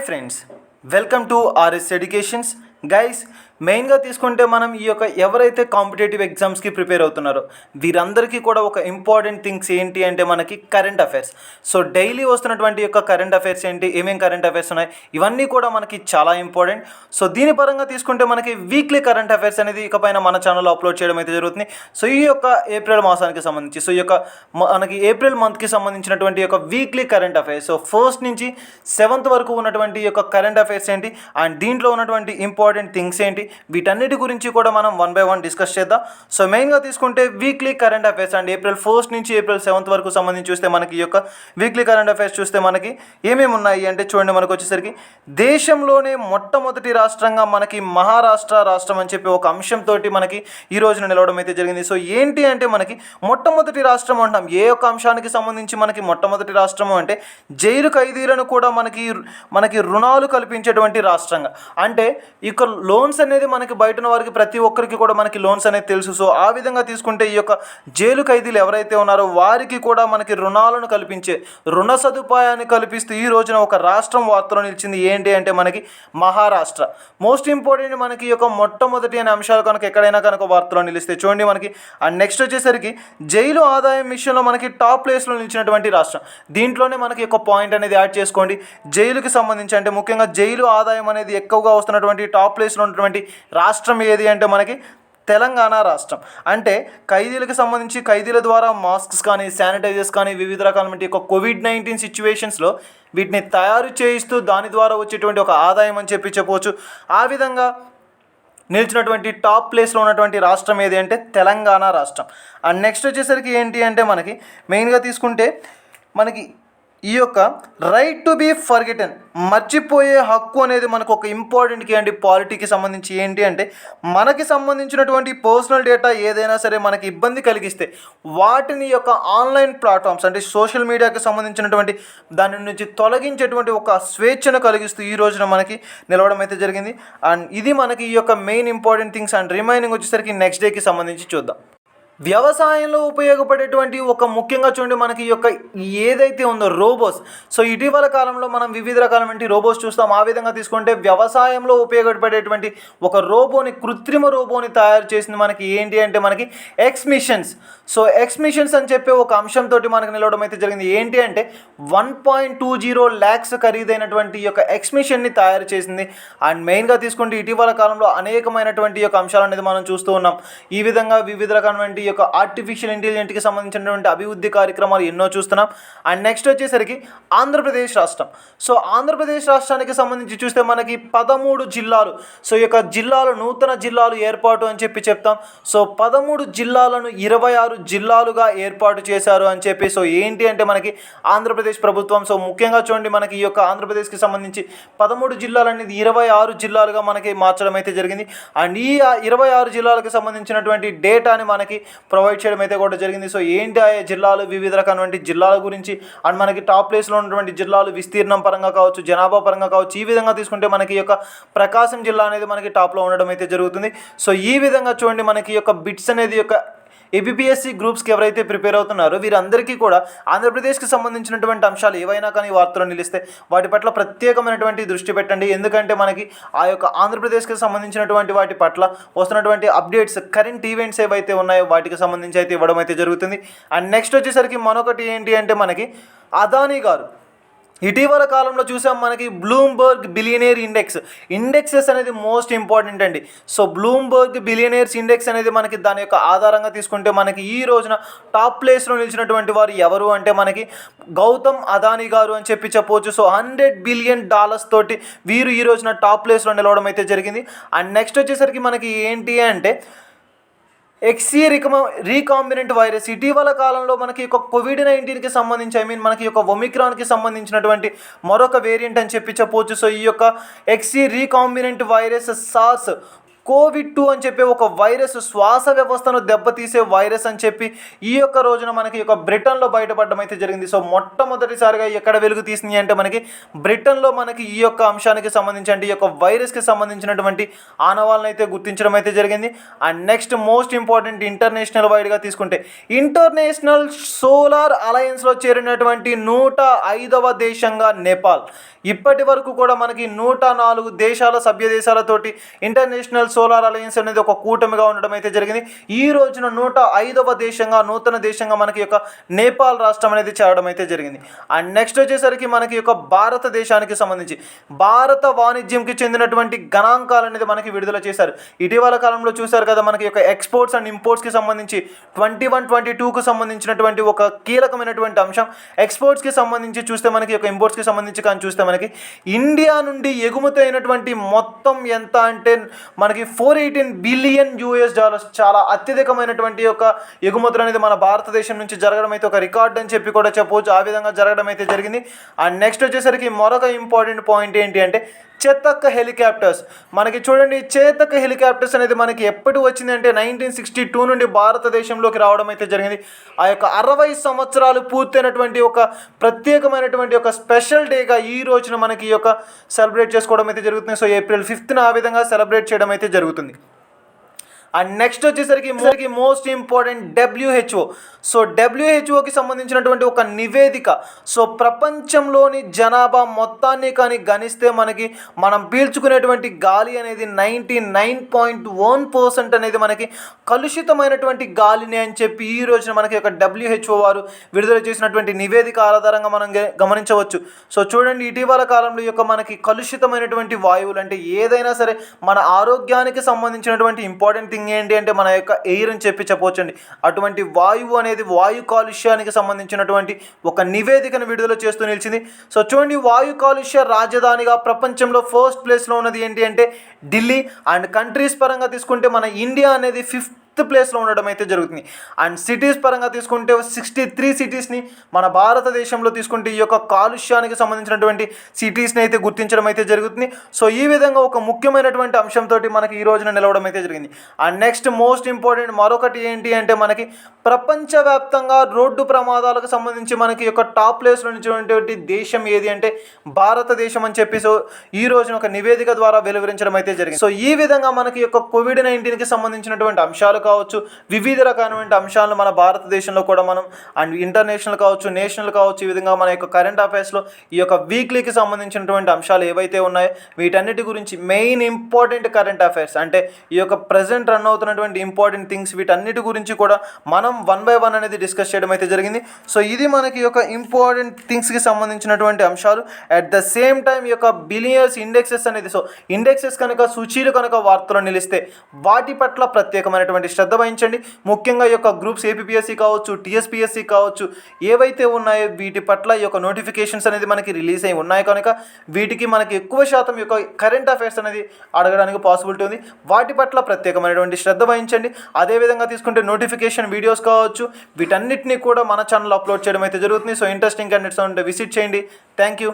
Friends, welcome to RS educations. Guys, మెయిన్గా తీసుకుంటే మనం ఈ యొక్క ఎవరైతే కాంపిటేటివ్ ఎగ్జామ్స్కి ప్రిపేర్ అవుతున్నారో వీరందరికీ కూడా ఒక ఇంపార్టెంట్ థింగ్స్ ఏంటి అంటే మనకి కరెంట్ అఫైర్స్. సో డైలీ వస్తున్నటువంటి యొక్క కరెంట్ అఫైర్స్ ఏంటి, ఏమేమి కరెంట్ అఫైర్స్ ఉన్నాయి, ఇవన్నీ కూడా మనకి చాలా ఇంపార్టెంట్. సో దీని పరంగా తీసుకుంటే మనకి వీక్లీ కరెంట్ అఫైర్స్ అనేది ఇకపైన మన ఛానల్లో అప్లోడ్ చేయడం అయితే జరుగుతుంది. సో ఈ యొక్క ఏప్రిల్ మాసానికి సంబంధించి, సో ఈ యొక్క మనకి ఏప్రిల్ మంత్కి సంబంధించినటువంటి యొక్క weekly current affairs, so 1st నుంచి 7th వరకు ఉన్నటువంటి యొక్క కరెంట్ అఫైర్స్ ఏంటి అండ్ దీంట్లో ఉన్నటువంటి ఇంపార్టెంట్ థింగ్స్ ఏంటి, వీటన్నిటి గురించి కూడా మనం 1 by 1 డిస్కస్ చేద్దాం. సో మెయిన్గా తీసుకుంటే weekly current affairs and April 1st నుంచి ఏప్రిల్ 7th వరకు సంబంధించి చూస్తే మనకి ఈ యొక్క వీక్లీ కరెంట్ అఫైర్స్ చూస్తే మనకి ఏమేమి ఉన్నాయి అంటే చూడండి, మనకు వచ్చేసరికి దేశంలోనే మొట్టమొదటి రాష్ట్రంగా మనకి మహారాష్ట్ర రాష్ట్రం అని చెప్పి ఒక అంశంతో మనకి ఈ రోజున నిలవడం అయితే జరిగింది. సో ఏంటి అంటే మనకి మొట్టమొదటి రాష్ట్రం అంటాం. ఏ ఒక్క అంశానికి సంబంధించి మనకి మొట్టమొదటి రాష్ట్రము అంటే జైలు ఖైదీలను కూడా మనకి రుణాలు కల్పించేటువంటి రాష్ట్రంగా, అంటే ఇక లోన్స్ అనేది మనకి బయట ఉన్న వారికి ప్రతి ఒక్కరికి కూడా మనకి లోన్స్ అనేది తెలుసు. సో ఆ విధంగా తీసుకుంటే ఈ యొక్క జైలు ఖైదీలు ఎవరైతే ఉన్నారో వారికి కూడా మనకి రుణాలను కల్పించే రుణ సదుపాయాన్ని కల్పిస్తూ ఈ రోజున ఒక రాష్ట్రం వార్తలో నిలిచింది. ఏంటి అంటే మనకి మహారాష్ట్ర. మోస్ట్ ఇంపార్టెంట్ మనకి ఈ యొక్క మొట్టమొదటి అనే అంశాలు కనుక ఎక్కడైనా కనుక వార్తలో నిలిస్తే చూడండి మనకి. అండ్ నెక్స్ట్ వచ్చేసరికి జైలు ఆదాయం విషయంలో మనకి టాప్ ప్లేస్లో నిలిచినటువంటి రాష్ట్రం. దీంట్లోనే మనకి ఒక పాయింట్ అనేది యాడ్ చేసుకోండి. జైలుకి సంబంధించి అంటే ముఖ్యంగా జైలు ఆదాయం అనేది ఎక్కువగా వస్తున్నటువంటి టాప్ ప్లేస్లో ఉన్నటువంటి రాష్ట్రం ఏది అంటే మనకి తెలంగాణ రాష్ట్రం. అంటే ఖైదీలకు సంబంధించి ఖైదీల ద్వారా మాస్క్స్ కానీ శానిటైజర్స్ కానీ వివిధ రకాలైన యొక్క కోవిడ్-19 సిచ్యువేషన్స్లో వీటిని తయారు చేయిస్తూ దాని ద్వారా వచ్చేటువంటి ఒక ఆదాయం అని చెప్పవచ్చు. ఆ విధంగా నిలిచినటువంటి టాప్ ప్లేస్లో ఉన్నటువంటి రాష్ట్రం ఏది అంటే తెలంగాణ రాష్ట్రం. అండ్ నెక్స్ట్ వచ్చేసరికి ఏంటి అంటే మనకి మెయిన్గా తీసుకుంటే మనకి ఈ యొక్క రైట్ టు బీ ఫర్గెటన్, మర్చిపోయే హక్కు అనేది మనకు ఒక ఇంపార్టెంట్ కీ అండి. పాలిటీకి సంబంధించి ఏంటి అంటే మనకి సంబంధించినటువంటి పర్సనల్ డేటా ఏదైనా సరే మనకి ఇబ్బంది కలిగిస్తే వాటిని యొక్క ఆన్లైన్ ప్లాట్ఫామ్స్ అంటే సోషల్ మీడియాకి సంబంధించినటువంటి దాని నుంచి తొలగించేటువంటి ఒక స్వేచ్ఛను కలిగిస్తూ ఈ రోజున మనకి నిలవడం అయితే జరిగింది. అండ్ ఇది మనకి ఈ యొక్క main important things. And remaining వచ్చేసరికి నెక్స్ట్ డేకి సంబంధించి చూద్దాం. వ్యవసాయంలో ఉపయోగపడేటువంటి ఒక ముఖ్యంగా చూడండి మనకి ఈ యొక్క ఏదైతే ఉందో రోబోస్. సో ఇటీవల కాలంలో మనం వివిధ రకాలైన రోబోస్ చూస్తాం. ఆ విధంగా తీసుకుంటే వ్యవసాయంలో ఉపయోగపడేటువంటి ఒక కృత్రిమ రోబోని తయారు చేసింది మనకి ఏంటి అంటే మనకి ఎక్స్మిషన్స్. సో ఎక్స్మిషన్స్ అని చెప్పే ఒక అంశంతో మనకు నిలవడం అయితే జరిగింది. ఏంటి అంటే 1.20 lakhs ఖరీదైనటువంటి ఈ యొక్క ఎక్స్మిషన్ని తయారు చేసింది. అండ్ మెయిన్గా తీసుకుంటే ఇటీవల కాలంలో అనేకమైనటువంటి యొక్క అంశాలు అనేది మనం చూస్తూ ఉన్నాం. ఈ విధంగా వివిధ రకమైన యొక్క ఆర్టిఫిషియల్ ఇంటెలిజెంట్కి సంబంధించినటువంటి అభివృద్ధి కార్యక్రమాలు ఎన్నో చూస్తున్నాం. అండ్ నెక్స్ట్ వచ్చేసరికి ఆంధ్రప్రదేశ్ రాష్ట్రం. సో ఆంధ్రప్రదేశ్ రాష్ట్రానికి సంబంధించి చూస్తే మనకి 13 జిల్లాలు, సో ఈ యొక్క జిల్లాలు నూతన జిల్లాలు ఏర్పాటు అని చెప్పి చెప్తాం. సో 13 జిల్లాలను 26 జిల్లాలుగా ఏర్పాటు చేశారు అని చెప్పి. సో ఏంటి అంటే మనకి ఆంధ్రప్రదేశ్ ప్రభుత్వం. సో ముఖ్యంగా చూడండి మనకి ఈ యొక్క ఆంధ్రప్రదేశ్కి సంబంధించి 13 జిల్లాలు అనేది 26 జిల్లాలుగా మనకి మార్చడం అయితే జరిగింది. అండ్ ఈ 26 జిల్లాలకు సంబంధించినటువంటి డేటాని మనకి ప్రొవైడ్ చేయడం అయితే కూడా జరిగింది. సో ఏంటి ఆ జిల్లాలు, వివిధ రకమైనటువంటి జిల్లాల గురించి అండ్ మనకి టాప్ ప్లేస్లో ఉన్నటువంటి జిల్లాలు విస్తీర్ణం పరంగా కావచ్చు, జనాభా పరంగా కావచ్చు, ఈ విధంగా తీసుకుంటే మనకి ఈ యొక్క ప్రకాశం జిల్లా అనేది మనకి టాప్లో ఉండడం అయితే జరుగుతుంది. సో ఈ విధంగా చూడండి మనకి ఈ యొక్క బిట్స్ అనేది యొక్క ఏపీఎస్సీ గ్రూప్స్కి ఎవరైతే ప్రిపేర్ అవుతున్నారో వీరందరికీ కూడా ఆంధ్రప్రదేశ్కి సంబంధించినటువంటి అంశాలు ఏవైనా కానీ వార్తలు నిలిస్తే వాటి పట్ల ప్రత్యేకమైనటువంటి దృష్టి పెట్టండి. ఎందుకంటే మనకి ఆ యొక్క ఆంధ్రప్రదేశ్కి సంబంధించినటువంటి వాటి పట్ల వస్తున్నటువంటి అప్డేట్స్, కరెంట్ ఈవెంట్స్ ఏవైతే ఉన్నాయో వాటికి సంబంధించి అయితే ఇవ్వడం అయితే జరుగుతుంది. అండ్ నెక్స్ట్ వచ్చేసరికి మరొకటి ఏంటి అంటే మనకి అదానీ గారు ఇటీవల కాలంలో చూసాం మనకి బ్లూంబర్గ్ బిలియనేర్ ఇండెక్సెస్ అనేది మోస్ట్ ఇంపార్టెంట్ అండి. సో బ్లూంబర్గ్ బిలియనేర్స్ ఇండెక్స్ అనేది మనకి దాని యొక్క ఆధారంగా తీసుకుంటే మనకి ఈ రోజున టాప్ ప్లేస్లో నిలిచినటువంటి వారు ఎవరు అంటే మనకి గౌతమ్ అదానీ గారు అని చెప్పవచ్చు. సో $100 billion తోటి వీరు ఈ రోజున టాప్ ప్లేస్లో నిలవడం అయితే జరిగింది. అండ్ నెక్స్ట్ వచ్చేసరికి మనకి ఏంటి అంటే XE రీకాంబినెంట్ వైరస్. ఇటీవల కాలంలో మనకి ఒక కోవిడ్-19కి సంబంధించి మనకి యొక్క ఒమిక్రాన్కి సంబంధించినటువంటి మరొక వేరియంట్ అని చెప్పవచ్చు. సో ఈ యొక్క XE రీకాంబినెంట్ వైరస్ SARS కోవిడ్-2 అని చెప్పి ఒక వైరస్, శ్వాస వ్యవస్థను దెబ్బతీసే వైరస్ అని చెప్పి ఈ యొక్క రోజున మనకి ఈ యొక్క బ్రిటన్లో బయటపడడం అయితే జరిగింది. సో మొట్టమొదటిసారిగా ఎక్కడ వెలుగు తీసింది అంటే మనకి బ్రిటన్లో మనకి ఈ యొక్క అంశానికి సంబంధించి అంటే ఈ యొక్క వైరస్కి సంబంధించినటువంటి ఆనవాళ్ళను అయితే గుర్తించడం అయితే జరిగింది. And next most important international వైడ్గా తీసుకుంటే ఇంటర్నేషనల్ సోలార్ అలయన్స్లో చేరినటువంటి 105వ దేశంగా నేపాల్. ఇప్పటి వరకు కూడా మనకి 104 దేశాల సభ్య దేశాలతోటి ఇంటర్నేషనల్ సోలార్ అలయన్స్ అనేది ఒక కూటమిగా ఉండడం అయితే జరిగింది. ఈ రోజున 105వ దేశంగా, నూతన దేశంగా మనకి యొక్క నేపాల్ రాష్ట్రం అనేది చేరడం అయితే జరిగింది. అండ్ నెక్స్ట్ వచ్చేసరికి మనకి యొక్క భారతదేశానికి సంబంధించి భారత వాణిజ్యంకి చెందినటువంటి గణాంకాలు అనేది మనకి విడుదల చేశారు. ఇటీవల కాలంలో చూశారు కదా, మనకి యొక్క ఎక్స్పోర్ట్స్ అండ్ ఇంపోర్ట్స్కి సంబంధించి 21-22కు సంబంధించినటువంటి ఒక కీలకమైనటువంటి అంశం. ఎక్స్పోర్ట్స్కి సంబంధించి చూస్తే మనకి యొక్క ఇంపోర్ట్స్కి సంబంధించి కానీ చూస్తే మనకి ఇండియా నుండి ఎగుమతి అయినటువంటి మొత్తం ఎంత అంటే మనకి $418 బిలియన్. చాలా అత్యధికమైనటువంటి యొక్క ఎగుమతులు అనేది మన భారతదేశం నుంచి జరగడం అయితే ఒక రికార్డ్ అని చెప్పి కూడా చెప్పవచ్చు. ఆ విధంగా జరగడం అయితే జరిగింది. అండ్ నెక్స్ట్ వచ్చేసరికి మరొక ఇంపార్టెంట్ పాయింట్ ఏంటి అంటే చేతక్ హెలికాప్టర్స్. మనకి చూడండి, చేతక్ హెలికాప్టర్స్ అనేది మనకి ఎప్పుడు వచ్చింది అంటే 1962 నుండి భారతదేశంలోకి రావడం అయితే జరిగింది. ఆ యొక్క 60 సంవత్సరాలు పూర్తయినటువంటి ఒక ప్రత్యేకమైనటువంటి ఒక స్పెషల్ డేగా ఈ రోజున మనకి ఈ యొక్క సెలబ్రేట్ చేసుకోవడం అయితే జరుగుతుంది. సో April 5th ఆ విధంగా సెలబ్రేట్ చేయడం అయితే జరుగుతుంది. అండ్ నెక్స్ట్ వచ్చేసరికి మోస్ట్ ఇంపార్టెంట్ WHO. సో WHOకి సంబంధించినటువంటి ఒక నివేదిక. సో ప్రపంచంలోని జనాభా మొత్తాన్ని కానీ గణిస్తే మనం పీల్చుకునేటువంటి గాలి అనేది 99.1% అనేది మనకి కలుషితమైనటువంటి గాలిని అని చెప్పి ఈ రోజున మనకి యొక్క WHO వారు విడుదల చేసినటువంటి నివేదిక ఆధారంగా మనం గమనించవచ్చు. సో చూడండి, ఇటీవల కాలంలో యొక్క మనకి కలుషితమైనటువంటి వాయువులు అంటే ఏదైనా సరే మన ఆరోగ్యానికి సంబంధించినటువంటి ఇంపార్టెంట్ థింగ్ ఏంటి అంటే మన యొక్క ఎయిర్ అని చెప్పవచ్చండి. అటువంటి వాయువు అనేది వాయు కాలుష్యానికి సంబంధించినటువంటి ఒక నివేదికను విడుదల చేస్తూ నిలిచింది. సో చూడండి, వాయు కాలుష్య రాజధానిగా ప్రపంచంలో ఫస్ట్ ప్లేస్లో ఉన్నది ఏంటి అంటే ఢిల్లీ. అండ్ కంట్రీస్ పరంగా తీసుకుంటే మన ఇండియా అనేది 5th ప్లేస్లో ఉండడం అయితే జరుగుతుంది. అండ్ సిటీస్ పరంగా తీసుకుంటే 63 సిటీస్ని మన భారతదేశంలో తీసుకుంటే ఈ యొక్క కాలుష్యానికి సంబంధించినటువంటి సిటీస్ని అయితే గుర్తించడం అయితే జరుగుతుంది. సో ఈ విధంగా ఒక ముఖ్యమైనటువంటి అంశంతో మనకి ఈ రోజున నిలవడం అయితే జరిగింది. అండ్ నెక్స్ట్ మోస్ట్ ఇంపార్టెంట్ మరొకటి ఏంటి అంటే మనకి ప్రపంచవ్యాప్తంగా రోడ్డు ప్రమాదాలకు సంబంధించి మనకి యొక్క టాప్ ప్లేస్లో ఉన్నటువంటి దేశం ఏది అంటే భారతదేశం అని చెప్పి సో ఈ రోజున ఒక నివేదిక ద్వారా వెలువరించడం అయితే జరిగింది. సో ఈ విధంగా మనకి యొక్క COVID-19కి సంబంధించినటువంటి అంశాలు కావచ్చు, వివిధ రకాలైన అంశాలను మన భారతదేశంలో కూడా మనం అండ్ ఇంటర్నేషనల్ కావచ్చు, నేషనల్ కావచ్చు, ఈ విధంగా మన యొక్క కరెంట్ అఫైర్స్లో ఈ యొక్క వీక్లీకి సంబంధించినటువంటి అంశాలు ఏవైతే ఉన్నాయో వీటన్నిటి గురించి మెయిన్ ఇంపార్టెంట్ కరెంట్ అఫైర్స్ అంటే ఈ యొక్క ప్రజెంట్ రన్ అవుతున్నటువంటి ఇంపార్టెంట్ థింగ్స్ వీటన్నిటి గురించి కూడా మనం 1 by 1 అనేది డిస్కస్ చేయడం అయితే జరిగింది. సో ఇది మనకి యొక్క ఇంపార్టెంట్ థింగ్స్కి సంబంధించినటువంటి అంశాలు. అట్ ద సేమ్ టైం ఈ యొక్క బిలియర్స్ ఇండెక్సెస్ అనేది సో ఇండెక్సెస్ కనుక సూచీలు కనుక వార్తలు నిలిస్తే వాటి పట్ల ప్రత్యేకమైనటువంటి శ్రద్ధ వహించండి. ముఖ్యంగా ఈ యొక్క గ్రూప్స్ APPSC కావచ్చు, TSPSC కావచ్చు, ఏవైతే ఉన్నాయో వీటి పట్ల ఈ యొక్క నోటిఫికేషన్స్ అనేది మనకి రిలీజ్ అయి ఉన్నాయి కనుక వీటికి మనకి ఎక్కువ శాతం యొక్క కరెంట్ అఫైర్స్ అనేది అడగడానికి పాసిబిలిటీ ఉంది. వాటి పట్ల ప్రత్యేకమైనటువంటి శ్రద్ధ వహించండి. అదేవిధంగా తీసుకుంటే నోటిఫికేషన్ వీడియోస్ కావచ్చు వీటన్నిటిని కూడా మన ఛానల్ అప్లోడ్ చేయడం అయితే జరుగుతుంది. సో ఇంట్రెస్టింగ్ కంటెంట్స్ ఉంటే విజిట్ చేయండి. Thank you.